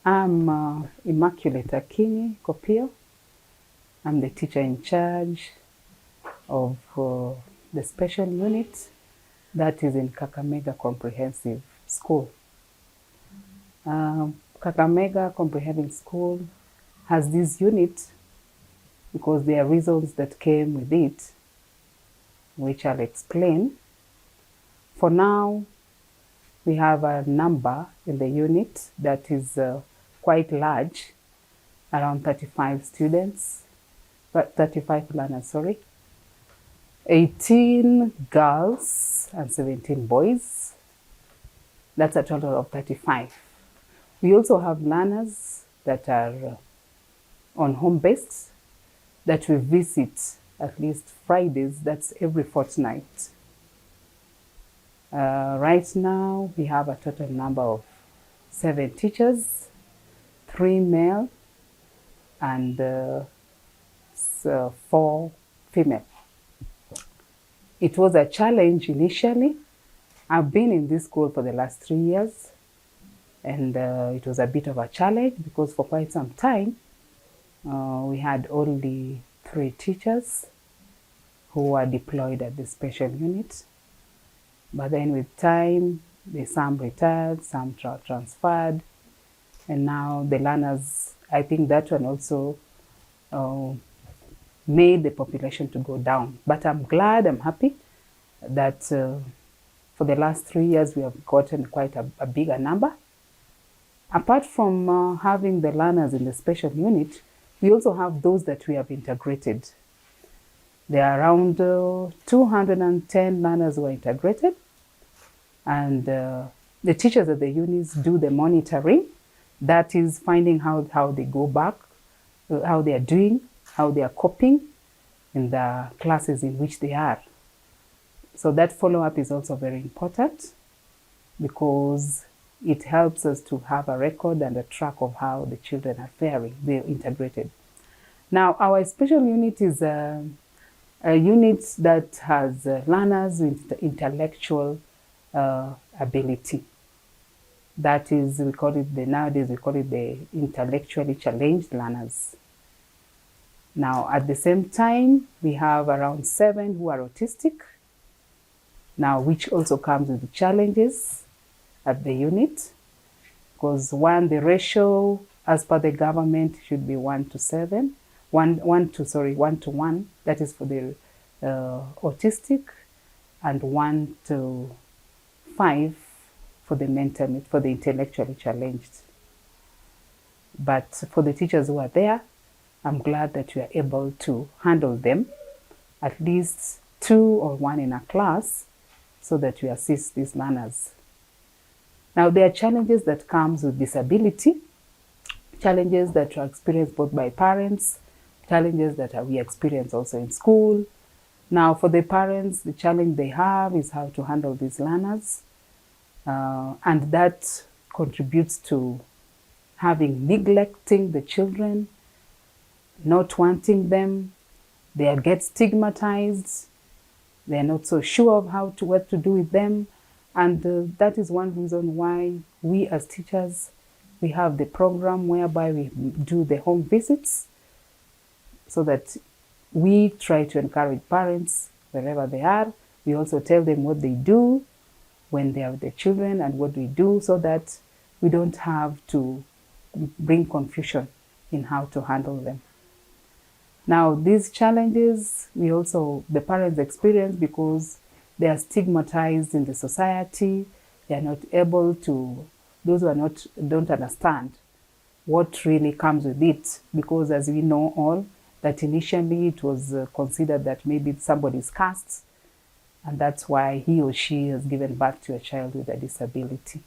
I'm Immaculate Akinyi Kopiyo. I'm the teacher in charge of the special unit that is in Kakamega Comprehensive School. Kakamega Comprehensive School has this unit because there are reasons that came with it, which I'll explain. For now, we have a number in the unit that is quite large, around 35 students, but 35 learners, sorry. 18 girls and 17 boys. That's a total of 35. We also have learners that are on home base that we visit at least Fridays, that's every fortnight. Right now, we have a total number of 7 teachers, 3 male and 4 female. It was a challenge initially. I've been in this school for the last 3 years, and it was a bit of a challenge because for quite some time, we had only 3 teachers who were deployed at the special unit. But then with time, some retired, some transferred, and now the learners, I think that one also made the population to go down. But I'm glad, I'm happy that for the last 3 years, we have gotten quite a bigger number. Apart from having the learners in the special unit, we also have those that we have integrated. There are around 210 learners who are integrated, and the teachers at the units do the monitoring. That is finding how they go back, how they are doing, how they are coping in the classes in which they are. So that follow-up is also very important because it helps us to have a record and a track of how the children are faring. They're integrated. Now, our special unit is a unit that has learners with intellectual ability. That is, nowadays we call it the intellectually challenged learners. Now, at the same time, we have around 7 who are autistic. Now, which also comes with the challenges at the unit, because the ratio as per the government should be 1 to 1. That is for the autistic, and 1 to 5 for the intellectually challenged. But for the teachers who are there, I'm glad that we are able to handle them, at least 2 or 1 in a class, so that we assist these learners. Now, there are challenges that comes with disability, challenges that are experienced both by parents, challenges that we experience also in school. Now, for the parents, the challenge they have is how to handle these learners, and that contributes to neglecting the children, not wanting them. They get stigmatized. They are not so sure of what to do with them. And that is one reason why we as teachers, we have the program whereby we do the home visits, so that we try to encourage parents wherever they are. We also tell them what they do when they have their children and what we do, so that we don't have to bring confusion in how to handle them. Now, these challenges the parents experience because they are stigmatized in the society. They are not able to, those who don't understand what really comes with it, because as we know all, that initially it was considered that maybe somebody's caste, and that's why he or she has given birth to a child with a disability.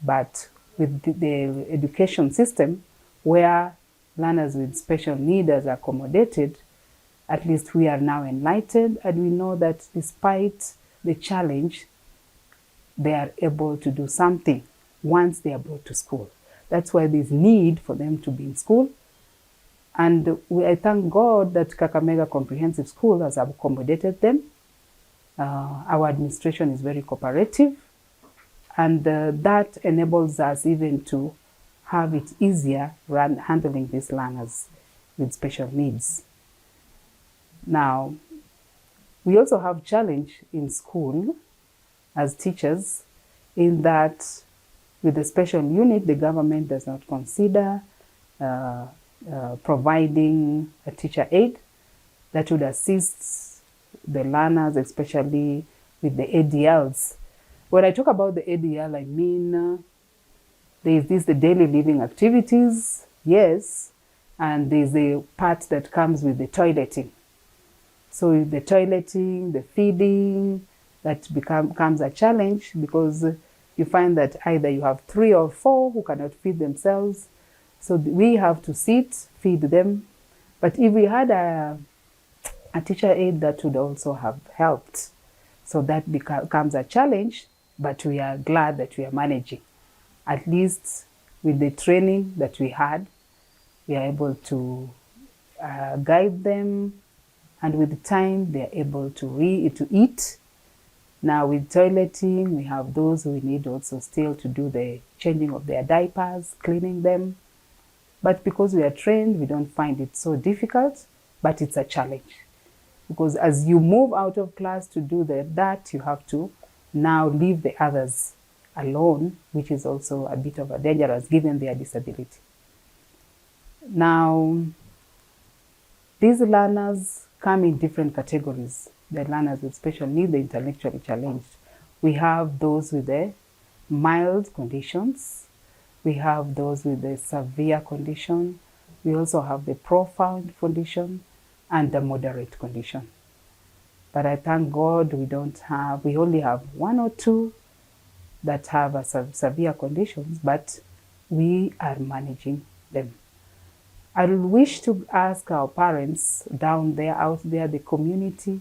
But with the education system, where learners with special needs are accommodated, at least we are now enlightened, and we know that despite the challenge, they are able to do something once they are brought to school. That's why there's need for them to be in school. And I thank God that Kakamega Comprehensive School has accommodated them. Our administration is very cooperative, and that enables us even to have it easier handling these learners with special needs. Now, we also have challenge in school as teachers in that with the special unit, the government does not consider providing a teacher aide that would assist the learners, especially with the ADLs. When I talk about the ADL, I mean there is the daily living activities, yes, and there's a part that comes with the toileting. So the toileting, the feeding, that becomes a challenge because you find that either you have 3 or 4 who cannot feed themselves. So we have to sit, feed them. But if we had a teacher aide, that would also have helped. So that becomes a challenge, but we are glad that we are managing. At least with the training that we had, we are able to guide them, and with the time they are able to eat. Now with toileting, we have those who need also still to do the changing of their diapers, cleaning them. But because we are trained, we don't find it so difficult, but it's a challenge. Because as you move out of class to do that, you have to now leave the others alone, which is also a bit of a dangerous given their disability. Now, these learners come in different categories. The learners with special needs, the intellectually challenged. We have those with the mild conditions. We have those with the severe condition. We also have the profound condition and the moderate condition. But I thank God we only have 1 or 2 that have a severe conditions, but we are managing them. I wish to ask our parents down there, out there, the community,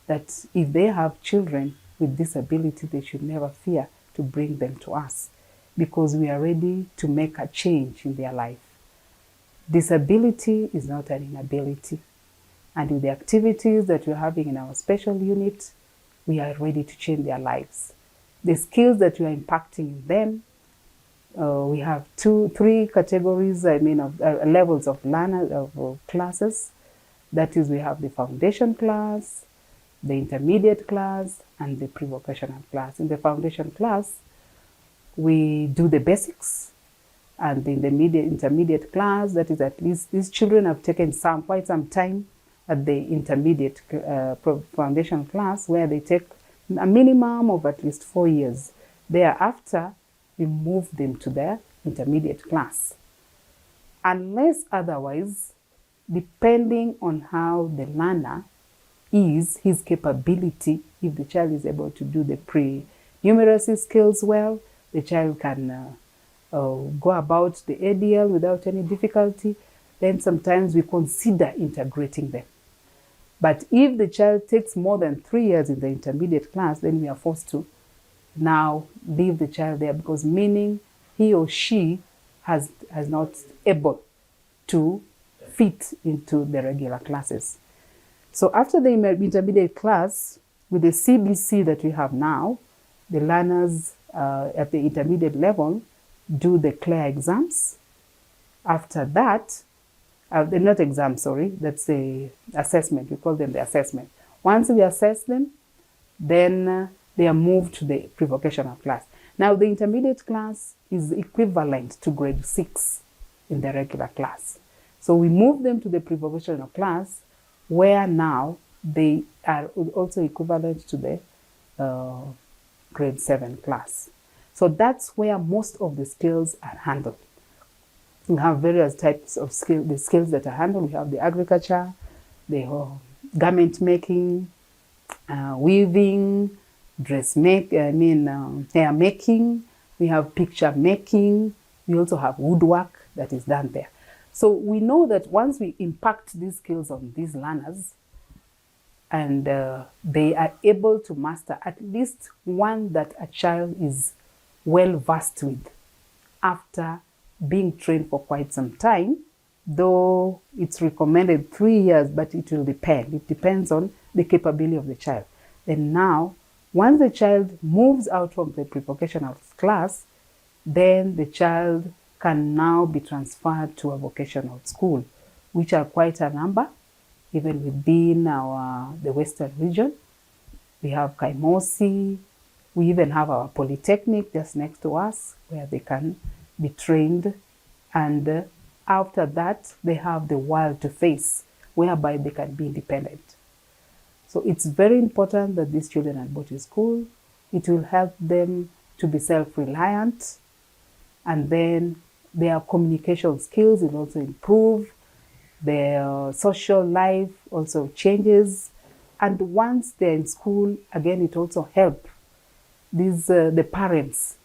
that if they have children with disability, they should never fear to bring them to us because we are ready to make a change in their life. Disability is not an inability. And with the activities that we're having in our special unit, we are ready to change their lives. The skills that we are impacting in them, we have 3 categories, of levels of learners, of classes. That is, we have the foundation class, the intermediate class, and the pre-vocational class. In the foundation class, we do the basics, and in the intermediate class, that is at least these children have taken quite some time at the intermediate foundation class, where they take a minimum of at least 4 years. Thereafter, we move them to their intermediate class. Unless otherwise, depending on how the learner is, his capability, if the child is able to do the pre-numeracy skills well, the child can go about the ADL without any difficulty, then sometimes we consider integrating them. But if the child takes more than 3 years in the intermediate class, then we are forced to now leave the child there, because meaning he or she has not able to fit into the regular classes. So after the intermediate class, with the CBC that we have now, the learners at the intermediate level do the CLARE exams. After that, they're not exams, sorry, that's the assessment. We call them the assessment. Once we assess them, then they are moved to the pre-vocational class. Now, the intermediate class is equivalent to grade 6 in the regular class. So we move them to the pre-vocational class, where now they are also equivalent to the grade 7 class. So that's where most of the skills are handled. We have various types of skills, the skills that are handled. We have the agriculture, the garment making, weaving, hair making. We have picture making. We also have woodwork that is done there. So we know that once we impact these skills on these learners, and they are able to master at least one that a child is well versed with after being trained for quite some time, though it's recommended 3 years, but it will depend. It depends on the capability of the child. Then now, once the child moves out from the pre-vocational class, then the child can now be transferred to a vocational school, which are quite a number, even within the Western region. We have Kaimosi, we even have our Polytechnic just next to us, where they can be trained. And after that, they have the world to face, whereby they can be independent. So it's very important that these children are brought to school. It will help them to be self-reliant, and then their communication skills will also improve. Their social life also changes. And once they're in school, again, it also helps the parents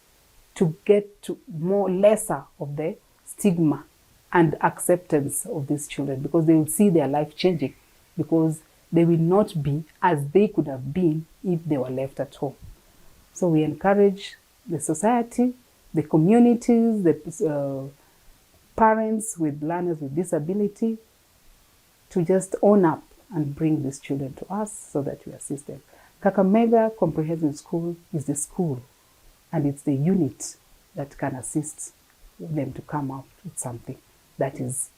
to get to lesser of the stigma and acceptance of these children, because they will see their life changing, because they will not be as they could have been if they were left at home. So we encourage the society, the communities, the parents with learners with disability to just own up and bring these children to us so that we assist them. Kakamega Comprehensive School is the school, and it's the unit that can assist them to come up with something that is